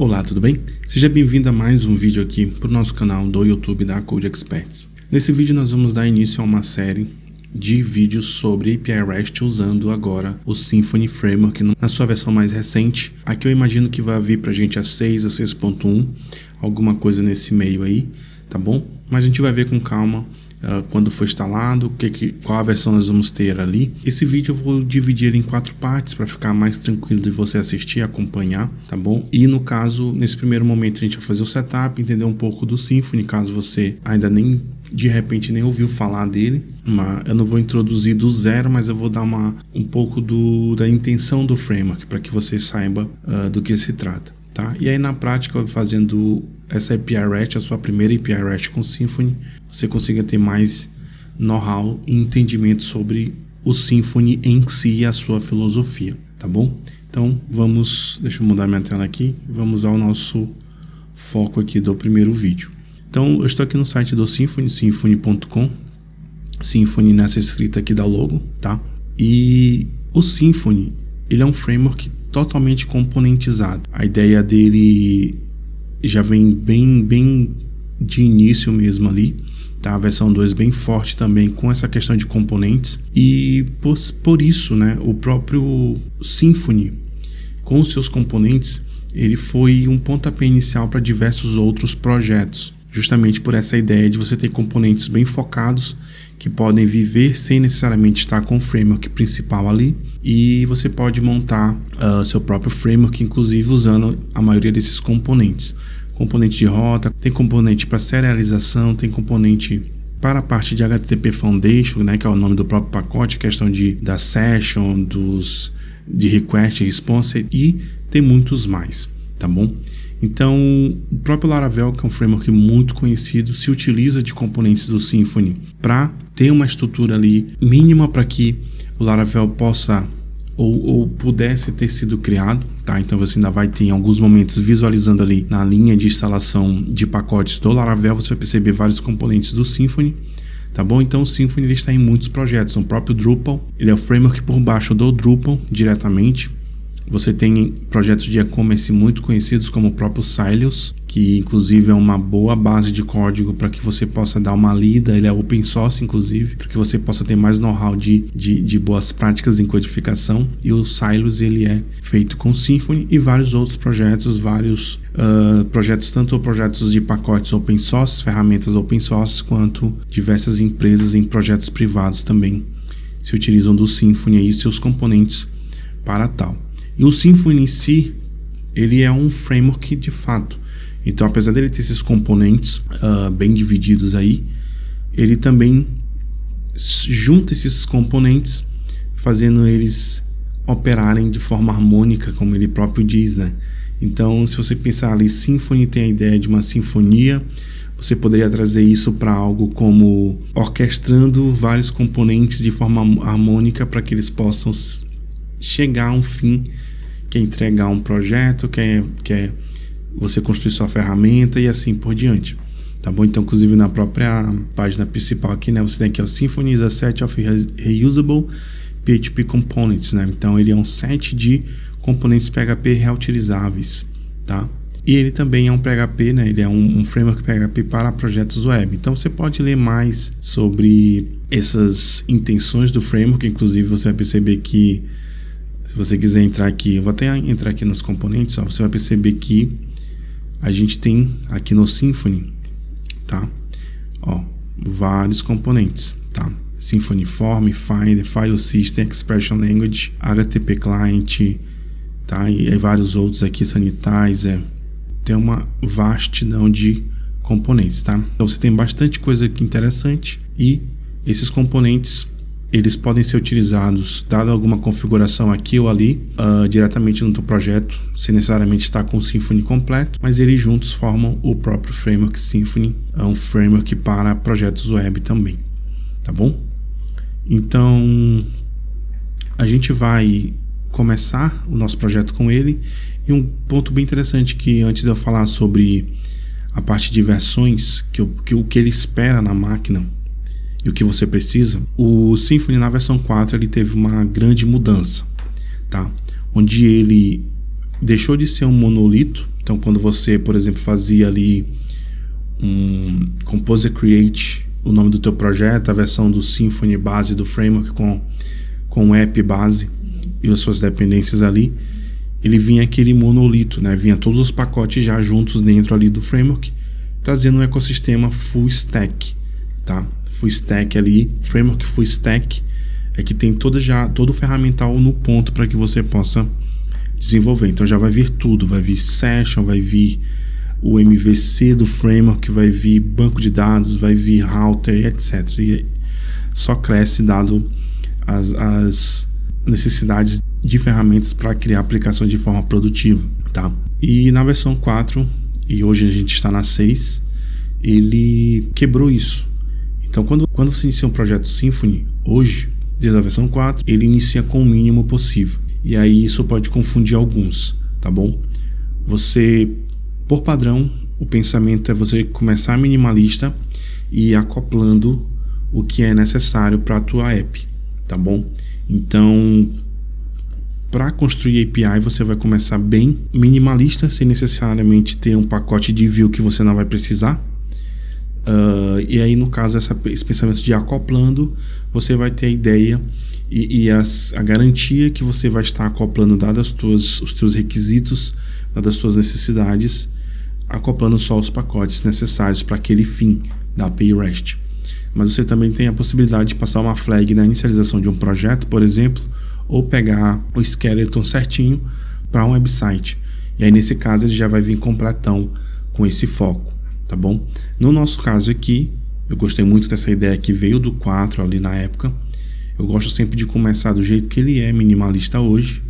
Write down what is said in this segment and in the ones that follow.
Olá, tudo bem? Seja bem-vindo a mais um vídeo aqui para o nosso canal do YouTube da Code Experts. Nesse vídeo nós vamos dar início a uma série de vídeos sobre API REST usando agora o Symfony Framework na sua versão mais recente. Aqui eu imagino que vai vir para a gente a 6, a 6.1, alguma coisa nesse meio aí, tá bom? Mas a gente vai ver com calma quando for instalado, qual a versão nós vamos ter ali. Esse vídeo eu vou dividir em 4 partes para ficar mais tranquilo de você assistir, acompanhar, tá bom? E no caso, nesse primeiro momento a gente vai fazer o setup, entender um pouco do Symfony, caso você ainda de repente nem ouviu falar dele. Eu não vou introduzir do zero, mas eu vou dar um pouco da intenção do framework para que você saiba do que se trata. Tá? E aí na prática, fazendo essa API REST, a sua primeira API REST com Symfony, você consiga ter mais know-how e entendimento sobre o Symfony em si e a sua filosofia, tá bom? Então deixa eu mudar minha tela aqui, vamos ao nosso foco aqui do primeiro vídeo. Então eu estou aqui no site do Symfony, symfony.com, Symfony nessa escrita aqui da logo, tá? E o Symfony, ele é um framework totalmente componentizado. A ideia dele já vem bem de início mesmo ali, tá? A versão 2 bem forte também com essa questão de componentes, e por isso, né, o próprio Symfony com os seus componentes, ele foi um pontapé inicial para diversos outros projetos, justamente por essa ideia de você ter componentes bem focados que podem viver sem necessariamente estar com o framework principal ali, e você pode montar seu próprio framework, inclusive usando a maioria desses componentes. Componente de rota, tem componente para serialização, tem componente para a parte de HTTP Foundation, né, que é o nome do próprio pacote, questão da session, de request e response, e tem muitos mais, tá bom? Então, o próprio Laravel, que é um framework muito conhecido, se utiliza de componentes do Symfony para ter uma estrutura ali mínima para que o Laravel possa ou pudesse ter sido criado, tá? Então você ainda vai ter em alguns momentos visualizando ali na linha de instalação de pacotes do Laravel, você vai perceber vários componentes do Symfony, tá bom? Então o Symfony ele está em muitos projetos, o próprio Drupal, ele é o framework por baixo do Drupal diretamente. Você tem projetos de e-commerce muito conhecidos como o próprio Silos, que inclusive é uma boa base de código para que você possa dar uma lida. Ele é open source, inclusive, para que você possa ter mais know-how de boas práticas em codificação. E o Silos ele é feito com Symfony e vários outros projetos, tanto projetos de pacotes open source, ferramentas open source, quanto diversas empresas em projetos privados também se utilizam do Symfony e seus componentes para tal. E o Symfony em si, ele é um framework de fato. Então, apesar dele ter esses componentes bem divididos aí, ele também junta esses componentes, fazendo eles operarem de forma harmônica, como ele próprio diz, né? Então, se você pensar ali, Symfony tem a ideia de uma sinfonia, você poderia trazer isso para algo como orquestrando vários componentes de forma harmônica para que eles possam chegar a um fim, que é entregar um projeto, que é você construir sua ferramenta e assim por diante, tá bom? Então, inclusive na própria página principal aqui, né, você tem aqui o Symfony is a set of reusable PHP components, né? Então ele é um set de componentes PHP reutilizáveis, tá? E ele também é um PHP, né? Ele é um framework PHP para projetos web. Então você pode ler mais sobre essas intenções do framework, inclusive você vai perceber que se você quiser entrar aqui, eu vou até entrar aqui nos componentes, ó, você vai perceber que a gente tem aqui no Symfony, tá? Ó, vários componentes, tá? Symfony Form, Finder, File System, Expression Language, HTTP Client, tá? E vários outros aqui, Sanitizer. Tem uma vastidão de componentes, tá? Então você tem bastante coisa aqui interessante, e esses componentes eles podem ser utilizados, dada alguma configuração aqui ou ali, diretamente no teu projeto, sem necessariamente estar com o Symfony completo, mas eles juntos formam o próprio framework Symfony, é um framework para projetos web também, tá bom? Então, a gente vai começar o nosso projeto com ele, e um ponto bem interessante que antes de eu falar sobre a parte de versões, o que ele espera na máquina, e o que você precisa, o Symfony na versão 4 ele teve uma grande mudança, tá? Onde ele deixou de ser um monolito, Então, quando você, por exemplo, fazia ali um Composer Create, o nome do teu projeto, a versão do Symfony base do framework com o app base e as suas dependências ali, ele vinha aquele monolito, né? Vinha todos os pacotes já juntos dentro ali do framework, trazendo um ecossistema full stack, tá? Full stack ali, framework full stack, é que tem todo o ferramental no ponto para que você possa desenvolver. Então já vai vir tudo, vai vir session, vai vir o MVC do framework, vai vir banco de dados, vai vir router, etc. E só cresce dado as necessidades de ferramentas para criar aplicações de forma produtiva, tá? E na versão 4, e hoje a gente está na 6, ele quebrou isso. Então quando você inicia um projeto Symfony, hoje, desde a versão 4, ele inicia com o mínimo possível. E aí isso pode confundir alguns, tá bom? Você, por padrão, o pensamento é você começar minimalista e ir acoplando o que é necessário para a tua app, tá bom? Então, para construir API, você vai começar bem minimalista, sem necessariamente ter um pacote de view que você não vai precisar. E aí, no caso, esse pensamento de acoplando, você vai ter a ideia e a garantia que você vai estar acoplando, dados os teus requisitos, dadas as tuas necessidades, acoplando só os pacotes necessários para aquele fim da API REST. Mas você também tem a possibilidade de passar uma flag na inicialização de um projeto, por exemplo, ou pegar o skeleton certinho para um website. E aí, nesse caso, ele já vai vir completão com esse foco, tá bom? No nosso caso aqui, eu gostei muito dessa ideia que veio do 4 ali na época. Eu gosto sempre de começar do jeito que ele é, minimalista hoje,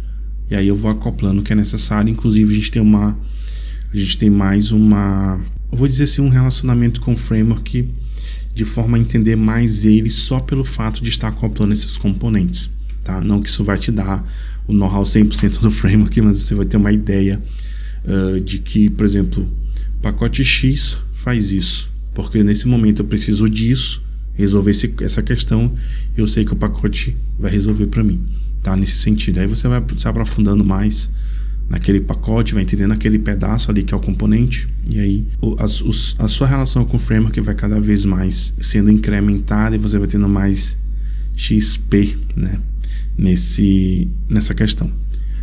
e aí eu vou acoplando o que é necessário. Inclusive, a gente tem mais eu vou dizer assim, um relacionamento com o framework de forma a entender mais ele só pelo fato de estar acoplando esses componentes, tá? Não que isso vai te dar o know-how 100% do framework, mas você vai ter uma ideia de que, por exemplo, pacote X faz isso, porque nesse momento eu preciso disso, resolver essa questão, eu sei que o pacote vai resolver para mim, tá? Nesse sentido, aí você vai se aprofundando mais naquele pacote, vai entendendo aquele pedaço ali que é o componente, e aí a sua relação com o framework vai cada vez mais sendo incrementada e você vai tendo mais XP, né, nessa questão,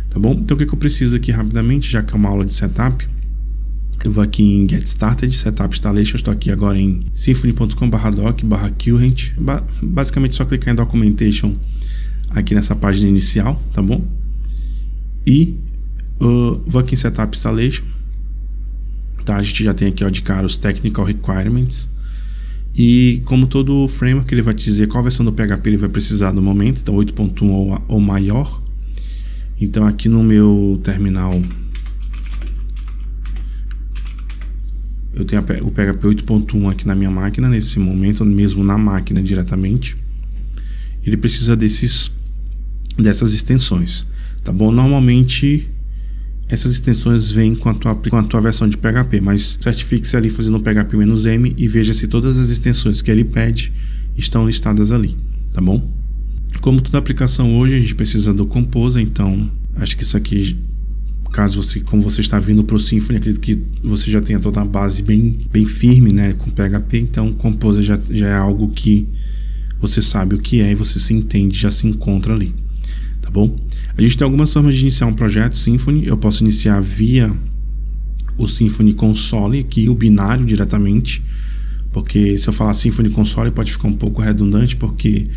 tá bom? Então o que eu preciso aqui rapidamente, já que é uma aula de setup, eu vou aqui em Get Started, Setup Installation, eu estou aqui agora em symfony.com/doc/current, basicamente só clicar em Documentation aqui nessa página inicial, tá bom? E vou aqui em Setup Installation, tá? A gente já tem aqui, ó, de cara os Technical Requirements, e como todo framework ele vai te dizer qual versão do PHP ele vai precisar no momento, então 8.1 ou maior. Então aqui no meu terminal eu tenho o PHP 8.1 aqui na minha máquina, nesse momento, mesmo na máquina diretamente. Ele precisa dessas extensões, tá bom? Normalmente essas extensões vêm com a tua versão de PHP, mas certifique-se ali fazendo um PHP-M e veja se todas as extensões que ele pede estão listadas ali, tá bom? Como toda aplicação hoje, a gente precisa do Composer, então acho que isso aqui, como você está vindo para o Symfony, acredito que você já tenha toda a base bem firme, né, com PHP, então Composer já é algo que você sabe o que é e você se entende, já se encontra ali, tá bom? A gente tem algumas formas de iniciar um projeto Symfony. Eu posso iniciar via o Symfony Console, aqui o binário diretamente, porque se eu falar Symfony Console pode ficar um pouco redundante, porque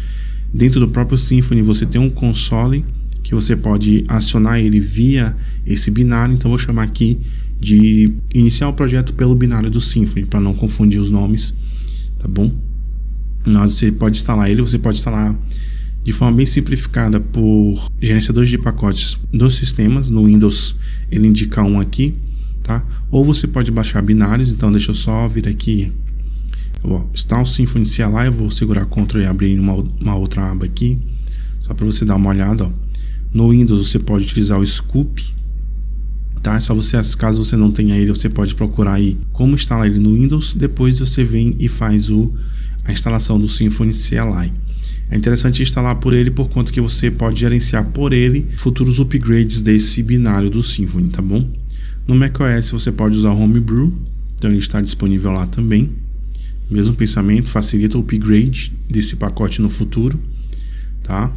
dentro do próprio Symfony você tem um console que você pode acionar ele via esse binário. Então eu vou chamar aqui de iniciar o projeto pelo binário do Symfony, para não confundir os nomes, tá bom? Mas você pode instalar ele, você pode instalar de forma bem simplificada por gerenciadores de pacotes dos sistemas. No Windows ele indica um aqui, tá? Ou você pode baixar binários. Então deixa eu só vir aqui, está o Symfony CLI, eu vou segurar Ctrl e abrir uma outra aba aqui, só para você dar uma olhada, ó. No Windows você pode utilizar o Scoop, tá? É só você, caso você não tenha ele, você pode procurar aí como instalar ele no Windows. Depois você vem e faz a instalação do Symfony CLI. É interessante instalar por ele, por conta que você pode gerenciar por ele futuros upgrades desse binário do Symfony, tá bom? No macOS você pode usar o Homebrew, então ele está disponível lá também. Mesmo pensamento, facilita o upgrade desse pacote no futuro, tá?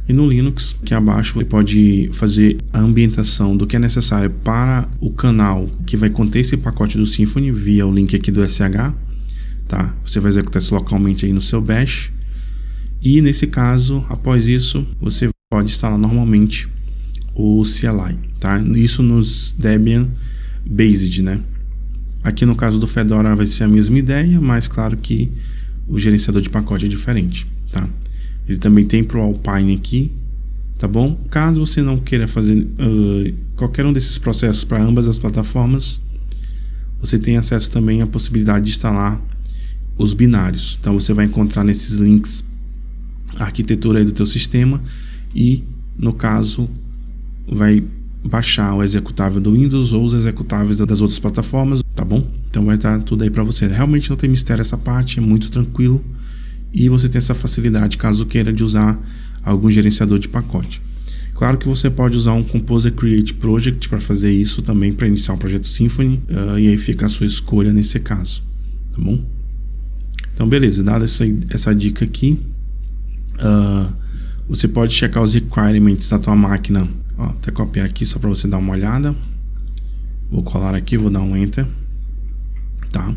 E no Linux, aqui abaixo, você pode fazer a ambientação do que é necessário para o canal que vai conter esse pacote do Symfony via o link aqui do SH, tá? Você vai executar isso localmente aí no seu Bash. E nesse caso, após isso, você pode instalar normalmente o CLI, tá? Isso nos Debian Based, né? Aqui no caso do Fedora vai ser a mesma ideia, mas claro que o gerenciador de pacote é diferente, tá? Ele também tem pro Alpine aqui, tá bom? Caso você não queira fazer qualquer um desses processos para ambas as plataformas, você tem acesso também à possibilidade de instalar os binários. Então você vai encontrar nesses links a arquitetura aí do teu sistema e, no caso, vai baixar o executável do Windows ou os executáveis das outras plataformas, tá bom? Então vai estar tudo aí para você. Realmente não tem mistério essa parte, é muito tranquilo e você tem essa facilidade caso queira de usar algum gerenciador de pacote. Claro que você pode usar um Composer Create Project para fazer isso também, para iniciar um projeto Symfony, e aí fica a sua escolha nesse caso, tá bom? Então beleza, dada essa dica aqui, você pode checar os requirements da tua máquina. Ó, até copiar aqui só para você dar uma olhada. Vou colar aqui, vou dar um Enter, tá?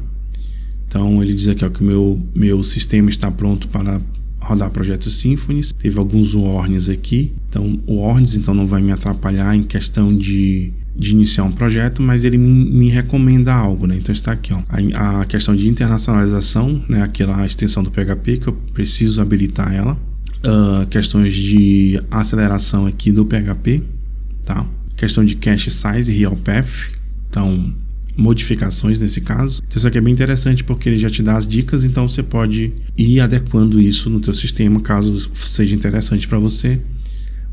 Então ele diz aqui, ó, que o meu sistema está pronto para rodar projetos Symfony. Teve alguns warnings aqui, então o warnings não vai me atrapalhar em questão de iniciar um projeto, mas ele me recomenda algo, né? Então está aqui, ó, a questão de internacionalização, né? Aquela extensão do PHP que eu preciso habilitar ela. Questões de aceleração aqui do PHP, tá? Questão de cache size e real path, então modificações nesse caso. Então isso aqui é bem interessante porque ele já te dá as dicas, então você pode ir adequando isso no teu sistema caso seja interessante para você,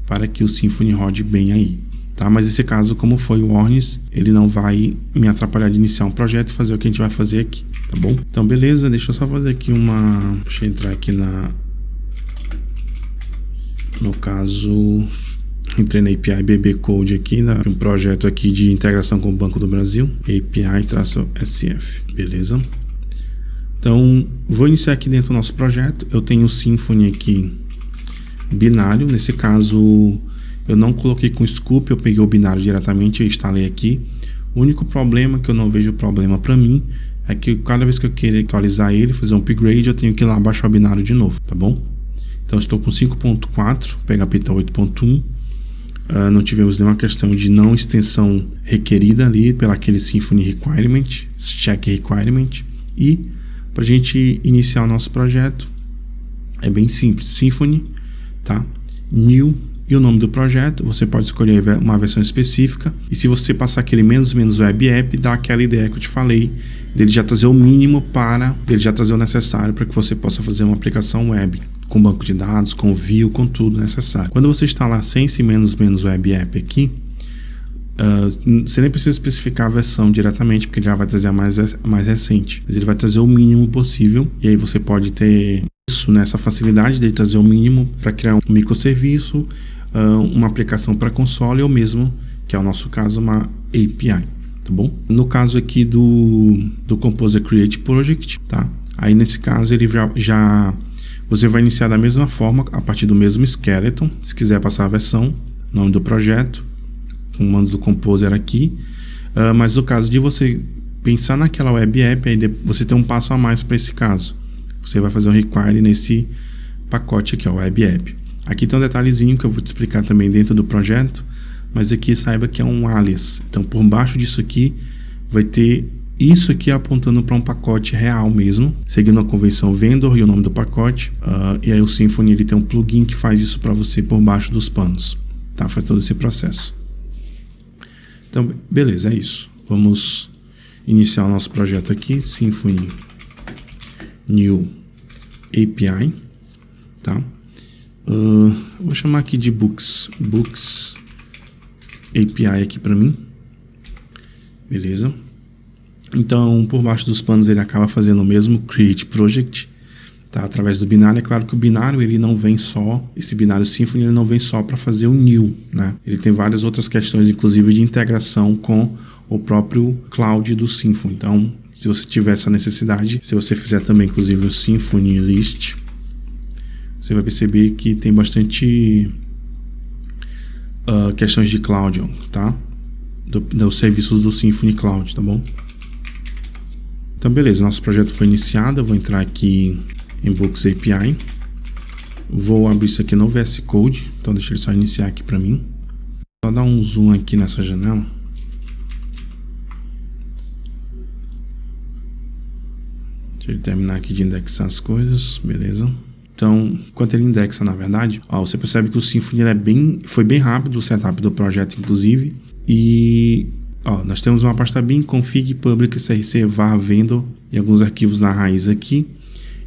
para que o Symfony rode bem aí, tá? Mas nesse caso, como foi o warnings, ele não vai me atrapalhar de iniciar um projeto e fazer o que a gente vai fazer aqui, tá bom? Então beleza, deixa eu só fazer aqui deixa eu entrar aqui no caso, entrei na API BB Code aqui, um projeto aqui de integração com o Banco do Brasil, API-SF, beleza? Então, vou iniciar aqui dentro do nosso projeto. Eu tenho o Symfony aqui binário, nesse caso eu não coloquei com scoop, eu peguei o binário diretamente e instalei aqui. O único problema que eu não vejo problema para mim é que cada vez que eu querer atualizar ele, fazer um upgrade, eu tenho que ir lá baixar o binário de novo, tá bom? Então estou com 5.4, PHP está 8.1, não tivemos nenhuma questão de não extensão requerida ali pela aquele Symfony Requirement, Check Requirement. E para a gente iniciar o nosso projeto, é bem simples, Symfony, tá? New e o nome do projeto, você pode escolher uma versão específica, e se você passar aquele menos web app, dá aquela ideia que eu te falei, dele já trazer o mínimo ele já trazer o necessário para que você possa fazer uma aplicação web, com banco de dados, com view, com tudo necessário. Quando você instalar sem esse menos web app aqui, você nem precisa especificar a versão diretamente, porque ele já vai trazer a mais recente, mas ele vai trazer o mínimo possível, e aí você pode ter isso, nessa facilidade de trazer o mínimo para criar um microserviço, uma aplicação para console ou mesmo, que é o nosso caso, uma API, tá bom? No caso aqui do Composer Create Project, tá? Aí nesse caso ele você vai iniciar da mesma forma, a partir do mesmo skeleton. Se quiser passar a versão, nome do projeto, comando do Composer aqui, mas no caso de você pensar naquela web app, aí você tem um passo a mais para esse caso. Você vai fazer um require nesse pacote aqui, ó, web app. Aqui tem um detalhezinho que eu vou te explicar também dentro do projeto, mas aqui saiba que é um alias. Então por baixo disso aqui vai ter isso aqui apontando para um pacote real mesmo, seguindo a convenção vendor e o nome do pacote, e aí o Symfony ele tem um plugin que faz isso para você por baixo dos panos, tá? Faz todo esse processo. Então beleza, é isso. Vamos iniciar o nosso projeto aqui, Symfony New API, tá? Vou chamar aqui de Books API aqui para mim, beleza? Então, por baixo dos panos ele acaba fazendo o mesmo Create Project, tá? Através do binário. É claro que o binário ele não vem só, esse binário Symfony ele não vem só para fazer o new, né? Ele tem várias outras questões, inclusive de integração com o próprio Cloud do Symfony. Então, se você tiver essa necessidade, se você fizer também, inclusive, o Symfony List, você vai perceber que tem bastante questões de Cloud, tá? Dos serviços do Symfony Cloud, tá bom? Então, beleza, nosso projeto foi iniciado. Eu vou entrar aqui em Books API. Vou abrir isso aqui no VS Code. Então, deixa ele só iniciar aqui para mim. Só dar um zoom aqui nessa janela. Deixa ele terminar aqui de indexar as coisas, beleza. Então, enquanto ele indexa, na verdade, você percebe que o Symfony foi bem rápido, o setup do projeto, inclusive. E nós temos uma pasta bin, config, public, crc, var, vendor e alguns arquivos na raiz aqui.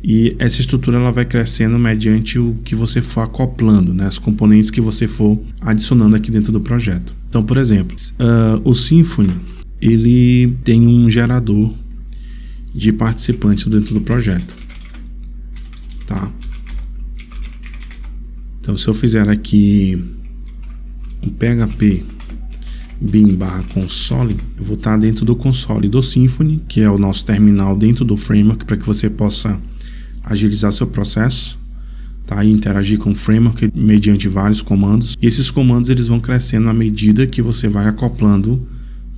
E essa estrutura ela vai crescendo mediante o que você for acoplando, né? As componentes que você for adicionando aqui dentro do projeto. Então, por exemplo, o Symfony ele tem um gerador de participantes dentro do projeto, tá? Então, se eu fizer aqui um PHP bin/console, eu vou estar dentro do console do Symfony, que é o nosso terminal dentro do framework, para que você possa agilizar seu processo, tá? E interagir com o framework mediante vários comandos. E esses comandos eles vão crescendo à medida que você vai acoplando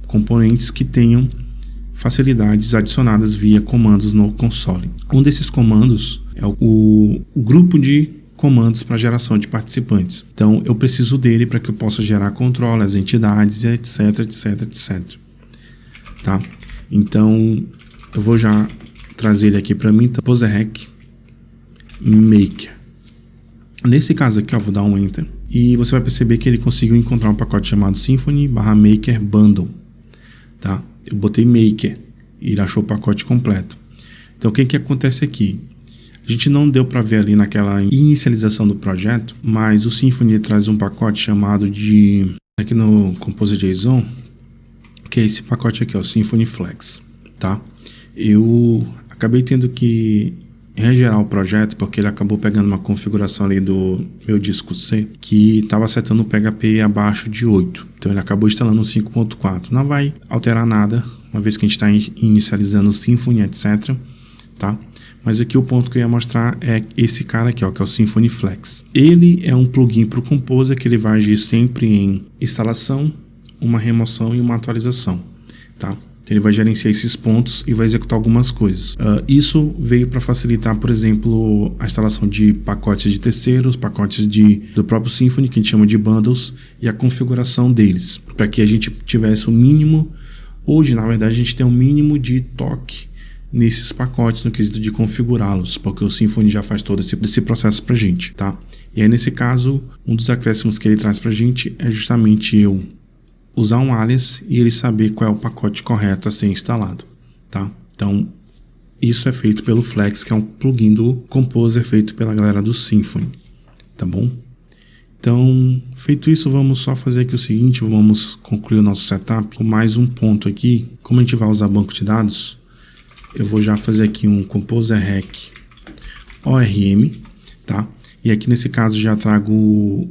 componentes que tenham facilidades adicionadas via comandos no console. Um desses comandos é o grupo de comandos para geração de participantes. Então, eu preciso dele para que eu possa gerar controle, as entidades, etc, etc, etc. Tá? Então, eu vou já trazer ele aqui para mim. Então, PoseRec Maker. Nesse caso aqui, eu vou dar um Enter. E você vai perceber que ele conseguiu encontrar um pacote chamado Symfony/Maker Bundle. Tá? Eu botei Maker e ele achou o pacote completo. Então, o que acontece aqui? A gente não deu para ver ali naquela inicialização do projeto, mas o Symfony traz um pacote chamado de, aqui no Compose.json, que é esse pacote aqui, o Symfony Flex, tá? Eu acabei tendo que regerar o projeto porque ele acabou pegando uma configuração ali do meu disco C que estava setando o PHP abaixo de 8. Então ele acabou instalando o 5.4. Não vai alterar nada, uma vez que a gente está inicializando o Symfony, etc, tá? Mas aqui o ponto que eu ia mostrar é esse cara aqui, que é o Symfony Flex. Ele é um plugin para o Composer que ele vai agir sempre em instalação, uma remoção e uma atualização, tá? Então ele vai gerenciar esses pontos e vai executar algumas coisas. Isso veio para facilitar, por exemplo, a instalação de pacotes de terceiros, pacotes do próprio Symfony, que a gente chama de bundles, e a configuração deles, para que a gente tivesse o mínimo. Hoje, na verdade, a gente tem um mínimo de toque nesses pacotes no quesito de configurá-los, porque o Symfony já faz todo esse processo pra gente, tá? E aí, nesse caso, um dos acréscimos que ele traz pra gente é justamente eu usar um alias e ele saber qual é o pacote correto a ser instalado, tá? Então, isso é feito pelo Flex, que é um plugin do Composer feito pela galera do Symfony, tá bom? Então, feito isso, vamos só fazer aqui o seguinte, vamos concluir o nosso setup com mais um ponto aqui. Como a gente vai usar banco de dados, eu vou já fazer aqui um PoseRec ORM, tá? E aqui nesse caso já trago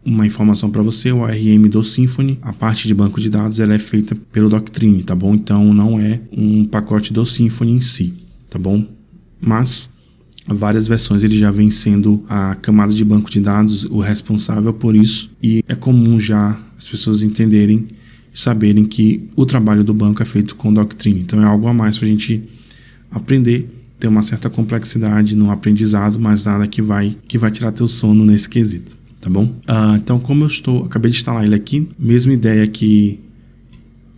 uma informação para você, o ORM do Symfony, a parte de banco de dados ela é feita pelo Doctrine, tá bom? Então não é um pacote do Symfony em si, tá bom? Mas várias versões ele já vem sendo a camada de banco de dados o responsável por isso, e é comum já as pessoas entenderem e saberem que o trabalho do banco é feito com Doctrine. Então é algo a mais para a gente aprender, ter uma certa complexidade no aprendizado, mas nada que vai tirar teu sono nesse quesito, tá bom? Então, como acabei de instalar ele aqui, mesma ideia que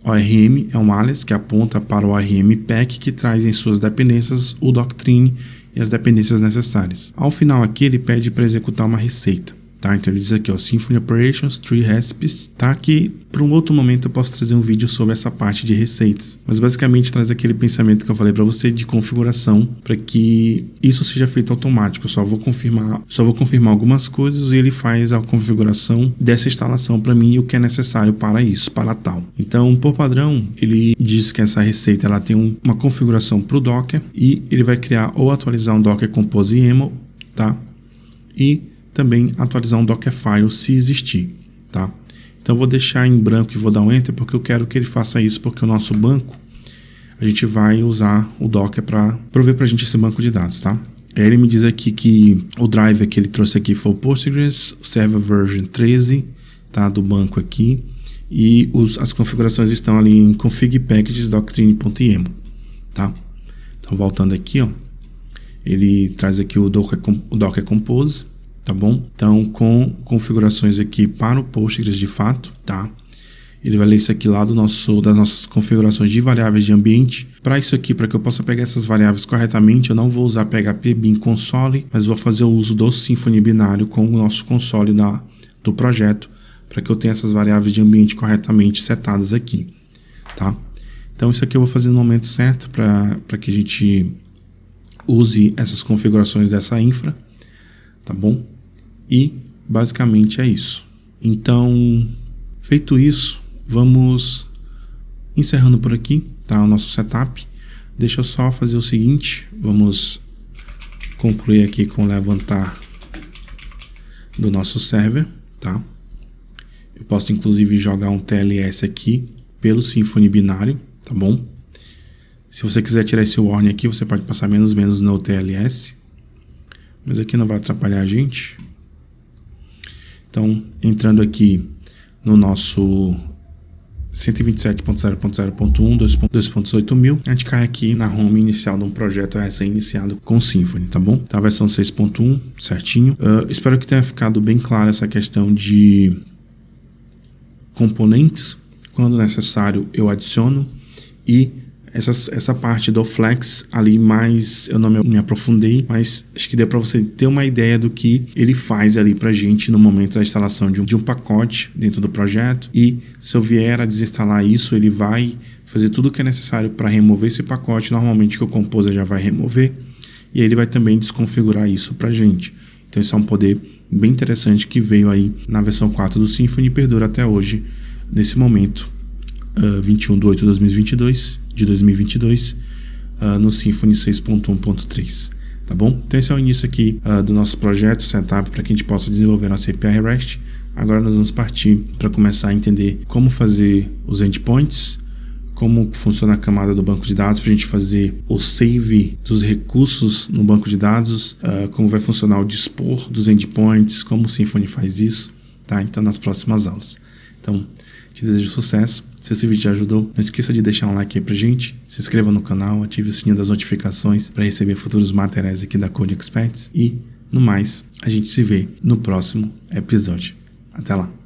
ORM é um alias que aponta para o ORM pack, que traz em suas dependências o Doctrine e as dependências necessárias. Ao final aqui ele pede para executar uma receita, tá? Então ele diz aqui, Symfony Operations, 3 recipes, tá? Que para um outro momento eu posso trazer um vídeo sobre essa parte de receitas, mas basicamente traz aquele pensamento que eu falei para você de configuração, para que isso seja feito automático. Eu só vou confirmar algumas coisas e ele faz a configuração dessa instalação para mim e o que é necessário para isso, para tal. Então, por padrão, ele diz que essa receita ela tem uma configuração para o Docker e ele vai criar ou atualizar um Docker Compose YAML, tá? E também atualizar um Dockerfile se existir, tá? Então eu vou deixar em branco e vou dar um Enter, porque eu quero que ele faça isso, porque o nosso banco, a gente vai usar o Docker para prover para a gente esse banco de dados, tá? Aí ele me diz aqui que o driver que ele trouxe aqui foi o Postgres, Server Version 13, tá? Do banco aqui. E as configurações estão ali em config packages doctrine.yml, tá? Então voltando aqui, ó, ele traz aqui o Docker Compose, tá bom? Então com configurações aqui para o Postgres de fato, tá? Ele vai ler isso aqui lá das nossas configurações de variáveis de ambiente. Para isso aqui, para que eu possa pegar essas variáveis corretamente, eu não vou usar PHP bin console, mas vou fazer o uso do Symfony binário com o nosso console do projeto, para que eu tenha essas variáveis de ambiente corretamente setadas aqui, tá? Então isso aqui eu vou fazer no momento certo para que a gente use essas configurações dessa infra, tá bom? E basicamente é isso. Então, feito isso, vamos encerrando por aqui, tá? O nosso setup. Deixa eu só fazer o seguinte, vamos concluir aqui com o levantar do nosso server, tá? Eu posso inclusive jogar um TLS aqui pelo Symfony binário, tá bom? Se você quiser tirar esse warning aqui, você pode passar menos no TLS, mas aqui não vai atrapalhar a gente. Então, entrando aqui no nosso 127.0.0.1, 2.8.000, a gente cai aqui na home inicial de um projeto recém-iniciado com Symfony, tá bom? Tá a versão 6.1, certinho. Espero que tenha ficado bem clara essa questão de componentes. Quando necessário, eu adiciono. E essa parte do Flex ali mais eu não me aprofundei, mas acho que deu para você ter uma ideia do que ele faz ali pra gente no momento da instalação de um pacote dentro do projeto. E se eu vier a desinstalar isso, ele vai fazer tudo o que é necessário para remover esse pacote, normalmente que o Composer já vai remover, e aí ele vai também desconfigurar isso pra gente. Então isso é um poder bem interessante que veio aí na versão 4 do Symfony e perdura até hoje, nesse momento, 21/8/2022, no Symfony 6.1.3, tá bom? Então esse é o início aqui do nosso projeto, setup, para que a gente possa desenvolver nossa API REST. Agora nós vamos partir para começar a entender como fazer os endpoints, como funciona a camada do banco de dados, para a gente fazer o save dos recursos no banco de dados, como vai funcionar o dispor dos endpoints, como o Symfony faz isso, tá? Então nas próximas aulas. Então, te desejo sucesso. Se esse vídeo te ajudou, não esqueça de deixar um like aí pra gente, se inscreva no canal, ative o sininho das notificações para receber futuros materiais aqui da Code Experts e, no mais, a gente se vê no próximo episódio. Até lá!